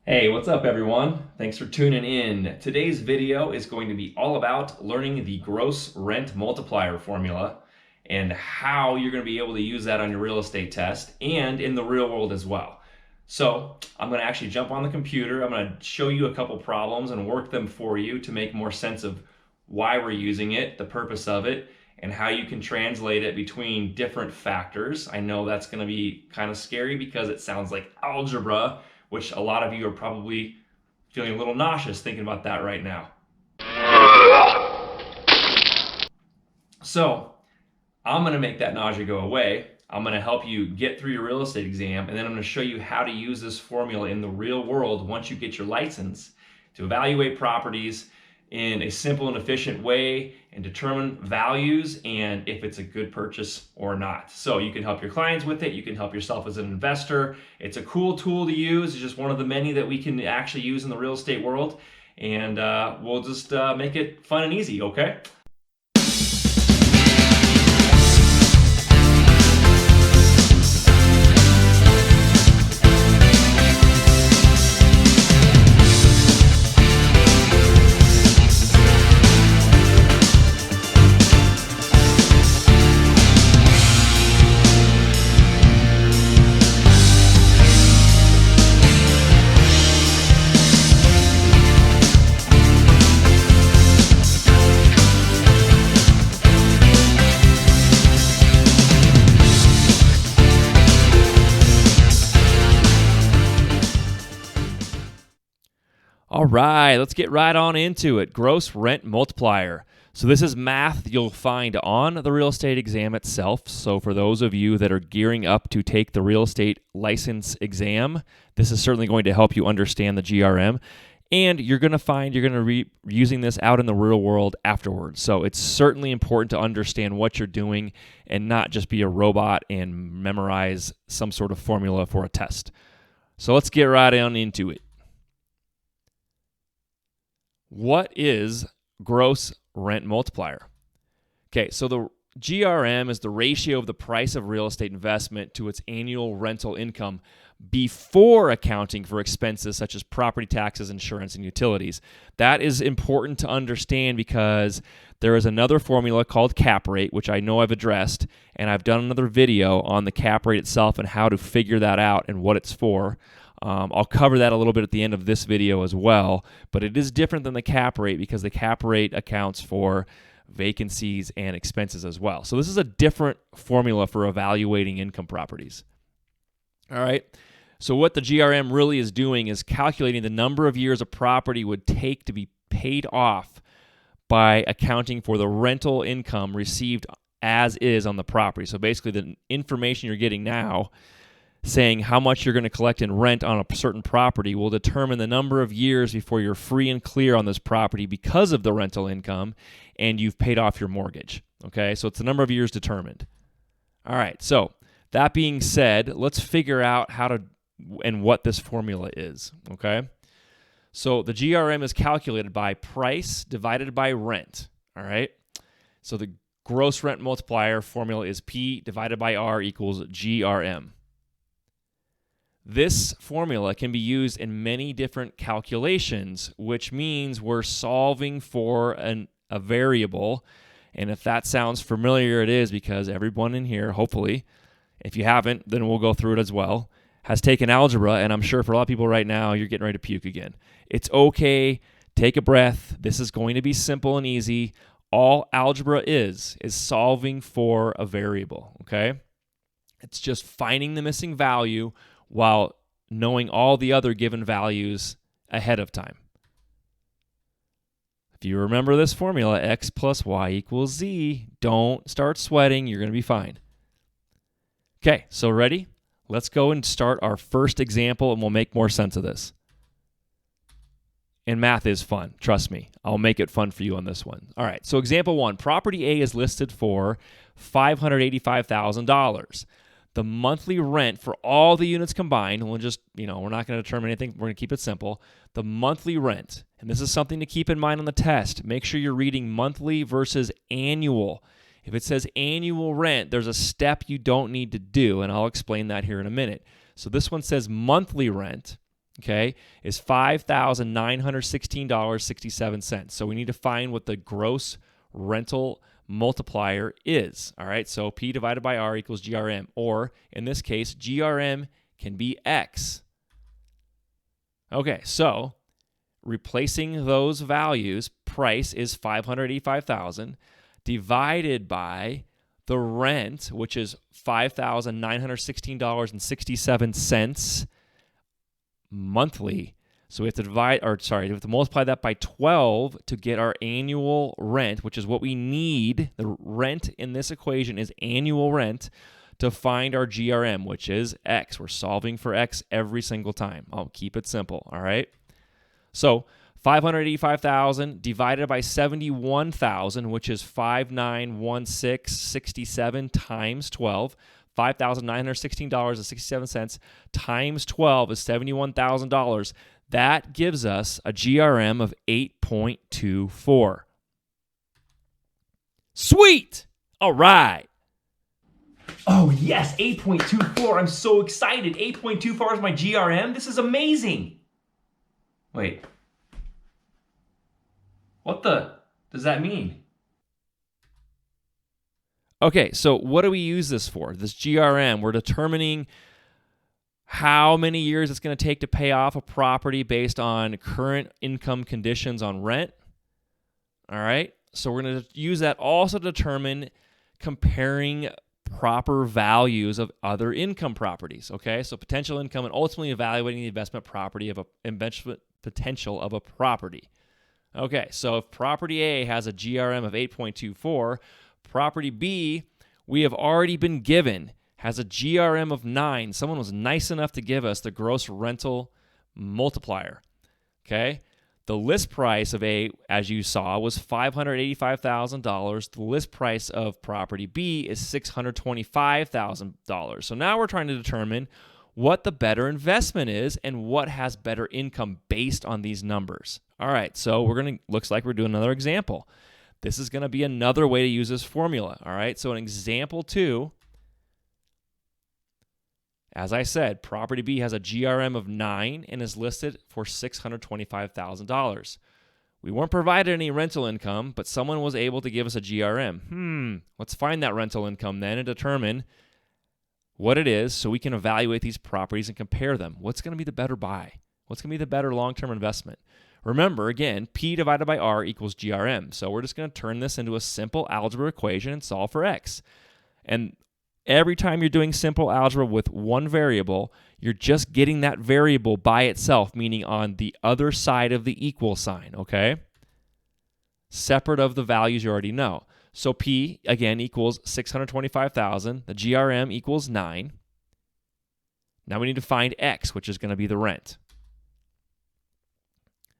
Hey, what's up everyone? Thanks for tuning in. Today's video is going to be all about learning the gross rent multiplier formula and how you're going to be able to use that on your real estate test and in the real world as well. So I'm going to actually jump on the computer. I'm going to show you a couple problems and work them for you to make more sense of why we're using it, the purpose of it, and how you can translate it between different factors. I know that's going to be kind of scary because it sounds like algebra, which a lot of you are probably feeling a little nauseous thinking about that right now. So I'm going to make that nausea go away. I'm going to help you get through your real estate exam, and then I'm going to show you how to use this formula in the real world once you get your license to evaluate properties in a simple and efficient way and determine values and if it's a good purchase or not. So you can help your clients with it. You can help yourself as an investor. It's a cool tool to use. It's just one of the many that we can actually use in the real estate world. And we'll just make it fun and easy, okay? All right, let's get right on into it. Gross rent multiplier. So this is math you'll find on the real estate exam itself. So for those of you that are gearing up to take the real estate license exam, this is certainly going to help you understand the GRM. And you're going to find you're going to be using this out in the real world afterwards. So it's certainly important to understand what you're doing and not just be a robot and memorize some sort of formula for a test. So let's get right on into it. What is gross rent multiplier? Okay, so the GRM is the ratio of the price of real estate investment to its annual rental income before accounting for expenses such as property taxes, insurance, and utilities. That is important to understand because there is another formula called cap rate, which I know I've addressed, and I've done another video on the cap rate itself and how to figure that out and what it's for. I'll cover that a little bit at the end of this video as well, but it is different than the cap rate because the cap rate accounts for vacancies and expenses as well. So this is a different formula for evaluating income properties. All right. So what the GRM really is doing is calculating the number of years a property would take to be paid off by accounting for the rental income received as is on the property. So basically the information you're getting now saying how much you're going to collect in rent on a certain property will determine the number of years before you're free and clear on this property because of the rental income and you've paid off your mortgage. Okay, so it's the number of years determined. All right, so that being said, let's figure out how to and what this formula is. Okay, so the GRM is calculated by price divided by rent. All right, so the gross rent multiplier formula is P divided by R equals GRM. This formula can be used in many different calculations, which means we're solving for a variable. And if that sounds familiar, it is because everyone in here, hopefully, if you haven't, then we'll go through it as well, has taken algebra. And I'm sure for a lot of people right now, you're getting ready to puke again. It's okay. Take a breath. This is going to be simple and easy. All algebra is solving for a variable, okay? It's just finding the missing value while knowing all the other given values ahead of time. If you remember this formula, x plus y equals z, don't start sweating. You're going to be fine. Okay, so ready? Let's go and start our first example, and we'll make more sense of this. And math is fun. Trust me. I'll make it fun for you on this one. All right, so example 1, property A is listed for $585,000. The monthly rent for all the units combined, we'll just, we're not going to determine anything. We're going to keep it simple. The monthly rent, and this is something to keep in mind on the test. Make sure you're reading monthly versus annual. If it says annual rent, there's a step you don't need to do, and I'll explain that here in a minute. So this one says monthly rent, okay, is $5,916.67. So we need to find what the gross rental multiplier is. All right, so P divided by R equals GRM, or in this case, GRM can be X. Okay, so replacing those values, price is $585,000 divided by the rent, which is $5,916.67 monthly. So we have to we have to multiply that by 12 to get our annual rent, which is what we need. The rent in this equation is annual rent to find our GRM, which is X. We're solving for X every single time. I'll keep it simple, all right? So 585,000 divided by 71,000, which is 5,916.67 times 12. $5,916.67 times 12 is $71,000. That gives us a GRM of 8.24. Sweet! All right. Oh yes, 8.24. I'm so excited. 8.24 is my GRM. This is amazing. Wait. What does that mean? Okay, so what do we use this for? This GRM, we're determining how many years it's going to take to pay off a property based on current income conditions on rent. All right, so we're going to use that also to determine comparing proper values of other income properties. Okay, so potential income and ultimately evaluating the investment potential of a property. Okay, so if property A has a GRM of 8.24, property B, we have already been given, has a GRM of 9. Someone was nice enough to give us the gross rental multiplier. Okay? The list price of A, as you saw, was $585,000. The list price of property B is $625,000. So now we're trying to determine what the better investment is and what has better income based on these numbers. All right, so looks like we're doing another example. This is going to be another way to use this formula, all right? So in example 2, as I said, property B has a GRM of 9 and is listed for $625,000. We weren't provided any rental income, but someone was able to give us a GRM. Let's find that rental income then and determine what it is so we can evaluate these properties and compare them. What's going to be the better buy? What's going to be the better long-term investment? Remember, again, P divided by R equals GRM. So we're just going to turn this into a simple algebra equation and solve for X. And every time you're doing simple algebra with one variable, you're just getting that variable by itself, meaning on the other side of the equal sign, okay? Separate of the values you already know. So P, again, equals 625,000. The GRM equals 9. Now we need to find X, which is going to be the rent.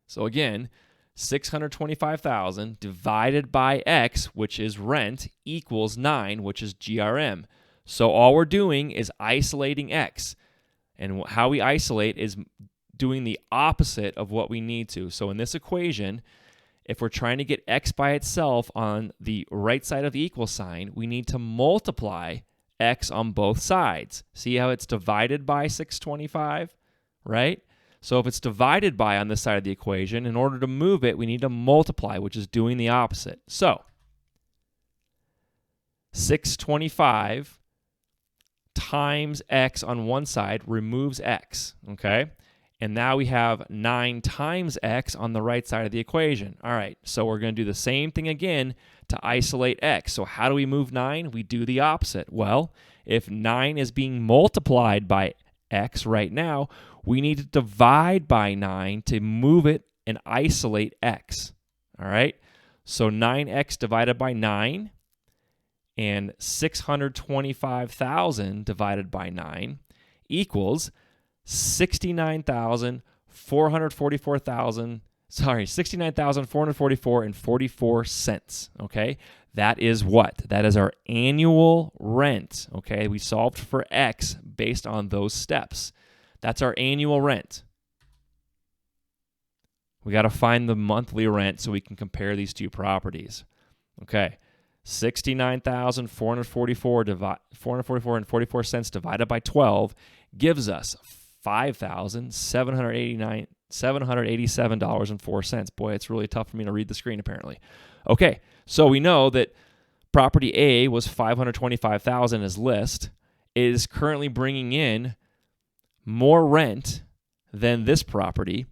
So again, 625,000 divided by X, which is rent, equals 9, which is GRM. So all we're doing is isolating X. And how we isolate is doing the opposite of what we need to. So in this equation, if we're trying to get X by itself on the right side of the equal sign, we need to multiply X on both sides. See how it's divided by 625, right? So if it's divided by on this side of the equation, in order to move it, we need to multiply, which is doing the opposite. So 625 times X on one side removes X, okay? And now we have 9 times X on the right side of the equation. All right, so we're going to do the same thing again to isolate X. So how do we move 9? We do the opposite. Well, if 9 is being multiplied by X right now, we need to divide by 9 to move it and isolate X. All right, so 9X divided by 9 and 625,000 divided by 9 equals 69,444.44, okay? That is what? That is our annual rent, okay? We solved for X based on those steps. That's our annual rent. We got to find the monthly rent so we can compare these two properties. Okay, 69,444 and 44 cents divided by 12 gives us $5,787.04. Boy, it's really tough for me to read the screen apparently. Okay, so we know that property A was $525,000 as list. It is currently bringing in more rent than this property,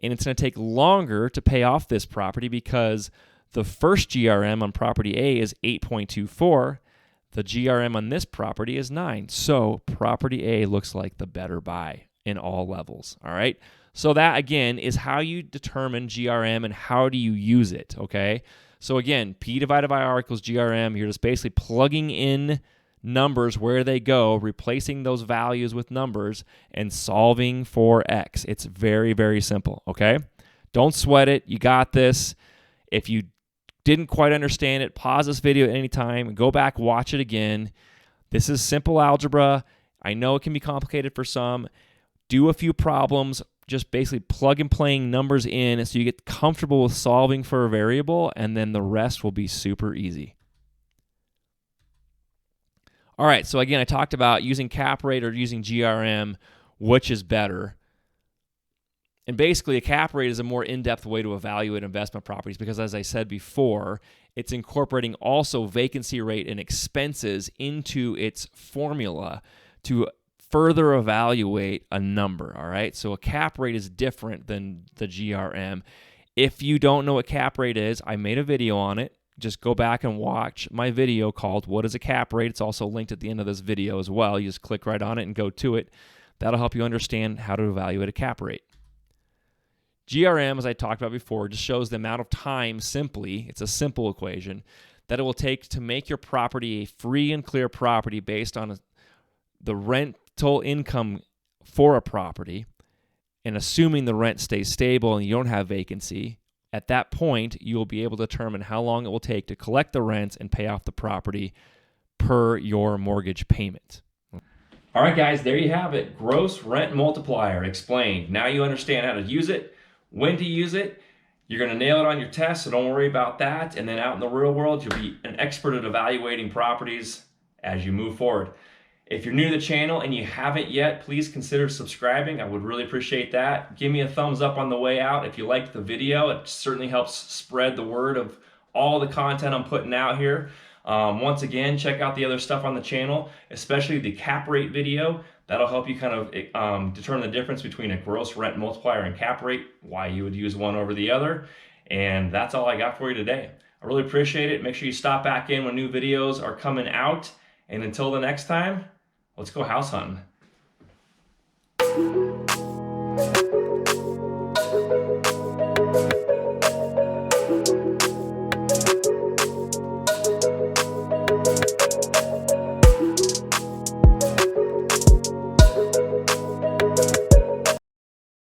and it's going to take longer to pay off this property because the first GRM on property A is 8.24. The GRM on this property is 9. So property A looks like the better buy in all levels. All right. So that again is how you determine GRM and how do you use it. Okay. So again, P divided by R equals GRM. You're just basically plugging in numbers where they go, replacing those values with numbers and solving for X. It's very, very simple. Okay. Don't sweat it. You got this. If you didn't quite understand it, pause this video at any time, go back, watch it again. This is simple algebra. I know it can be complicated for some. Do a few problems, just basically plug and playing numbers in so you get comfortable with solving for a variable, and then the rest will be super easy. All right, so again, I talked about using cap rate or using GRM, which is better. And basically, a cap rate is a more in-depth way to evaluate investment properties because, as I said before, it's incorporating also vacancy rate and expenses into its formula to further evaluate a number, all right? So a cap rate is different than the GRM. If you don't know what cap rate is, I made a video on it. Just go back and watch my video called What is a Cap Rate? It's also linked at the end of this video as well. You just click right on it and go to it. That'll help you understand how to evaluate a cap rate. GRM, as I talked about before, just shows the amount of time simply, it's a simple equation, that it will take to make your property a free and clear property based on the rental income for a property, and assuming the rent stays stable and you don't have vacancy. At that point, you will be able to determine how long it will take to collect the rents and pay off the property per your mortgage payment. All right, guys, there you have it. Gross Rent Multiplier explained. Now you understand how to use it, when to use it. You're going to nail it on your test, so don't worry about that. And then out in the real world, you'll be an expert at evaluating properties as you move forward. If you're new to the channel and you haven't yet, please consider subscribing. I would really appreciate that. Give me a thumbs up on the way out if you liked the video. It certainly helps spread the word of all the content I'm putting out here. Once again, check out the other stuff on the channel, especially the cap rate video. That'll help you kind of determine the difference between a gross rent multiplier and cap rate, why you would use one over the other. And that's all I got for you today. I really appreciate it. Make sure you stop back in when new videos are coming out. And until the next time, let's go house hunting.